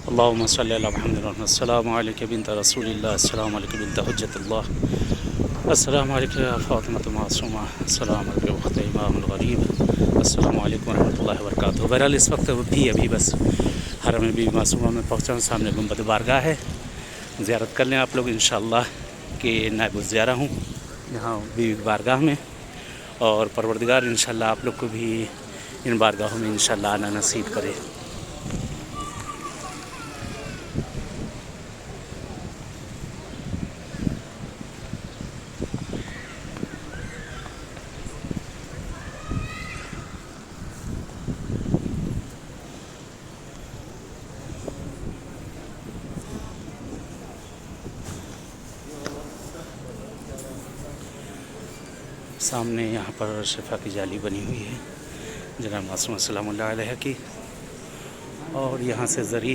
अल्लाहुम्मा सल्ली अला मुहम्मद अस्सलामु अलैका बिन्त रसूलिल्लाह अस्सलामु अलैका बिन्त हुज्जतिल्लाह अस्सलामु अलैका या फ़ातिमतु मासूमा अस्सलामु अलैका उख़्ते इमामुल ग़रीब अस्सलामु अलैकुम व रहमतुल्लाहि व बरकातुहू। बहरहाल इस वक्त अभी बस हरम बीबी मासूमा में पहुँचा हूँ। सामने गुंबद बारगाह है, ज़ियारत कर लें आप लोग इंशाअल्लाह कि नायब ज़ियारा हूँ यहाँ बीबी बारगाह में। और परवरदिगार इंशाअल्लाह आप लोग को भी इन बारगाहों में इंशाअल्लाह आना नसीब करे। सामने यहाँ पर शिफा की जाली बनी हुई है जनाब मासूमा सलामुल्लाह अलैहा की, और यहाँ से ज़री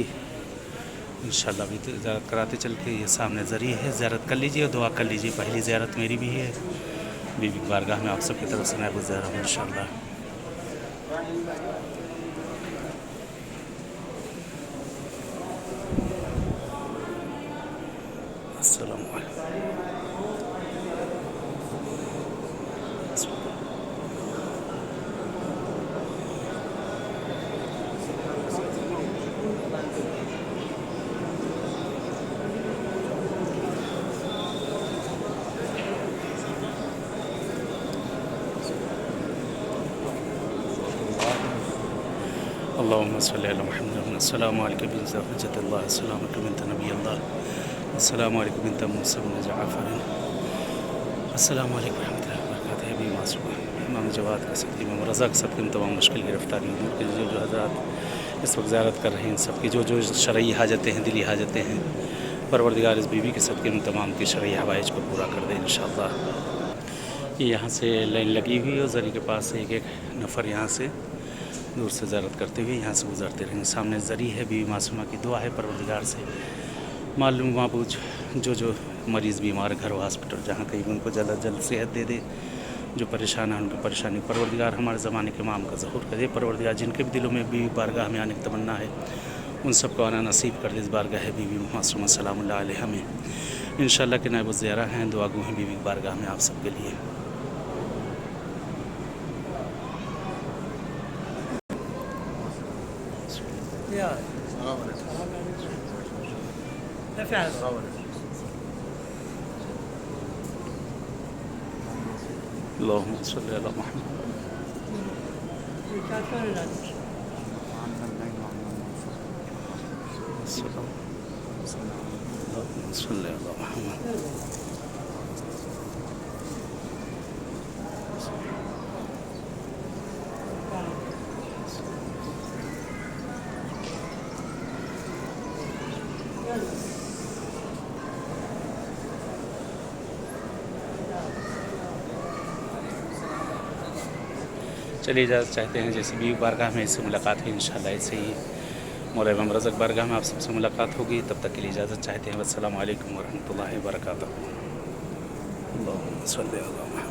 इंशाअल्लाह भी ज़ियारत कराते चल के ये सामने ज़री है। ज़ियारत कर लीजिए और दुआ कर लीजिए। पहली ज़ियारत मेरी भी है बीबी बारगाह में, आप सबकी तरफ से नायब ज़ियारा हूँ इंशाअल्लाह। अस्सलामु अलैकुम। अल्लाहुम्मा सल्ली अला मुहम्मद अस्सलामु अलैका बिन्त हुज्जतिल्लाह अस्सलामु अलैका बिन्त नबिय्यिल्लाह अस्सलामु अलैका बिन्त मूसा बिन जाफ़र अस्सलामु अलैकुम व रहमतुल्लाहि व बरकातुहू। है बीबी मासूमा इमाम जवाद का सदक़े इमाम रज़ा का सदक़े में तमाम मुश्किल गिरफ़्तारी उम्र के जो हज़रात इस वक्त ज़ियारत कर रहे हैं, सबकी जो शरई हाजतें हैं, दिली हाजतें हैं, परवरदिगार इस बीबी के सदक़े में तमाम की शरई हवाइज को पूरा कर दे इंशाअल्लाह। ये यहाँ से लाइन लगी हुई है और ज़री के पास एक एक नफ़र यहाँ से दूर से ज़ियारत करते हुए यहाँ से गुज़रते रहेंगे। सामने ज़री है, बीबी मासूमा की दुआ है परवरदिगार से मालूम माबूज जो मरीज़ बीमार घर हॉस्पिटल जहाँ कहीं भी उनको जल्द जल्द सेहत दे दे, जो परेशान है उनकी परेशानी परवरदिगार हमारे ज़माने के इमाम का ज़हूर करे। परवरदिगार जिनके भी दिलों में बीबी बारगाह में आने की तमन्ना है उन सबको आना नसीब कर दे। इस बारगाह है बीबी मासूमा सलामुल्लाह अलैहा में इंशाअल्लाह के नायब ज़ियारा हैं, दुआ गो हैं बीबी बारगाह में आप सबके लिए। अल्लाहुम्मा सल्ली अला मुहम्मद सल्ली अला मुहम्मद। चलिए इजाज़त चाहते हैं जैसे बीबी बारगाह में इससे मुलाकात हुई इंशाअल्लाह ऐसे ही मौला इमाम रज़ा बारगाह में आप सबसे मुलाकात होगी। तब तक के लिए इजाज़त चाहते हैं। अस्सलामु अलैकुम व रहमतुल्लाहि व बरकातुहू। अल्लाहुम्मा सल्ली अला मुहम्मद।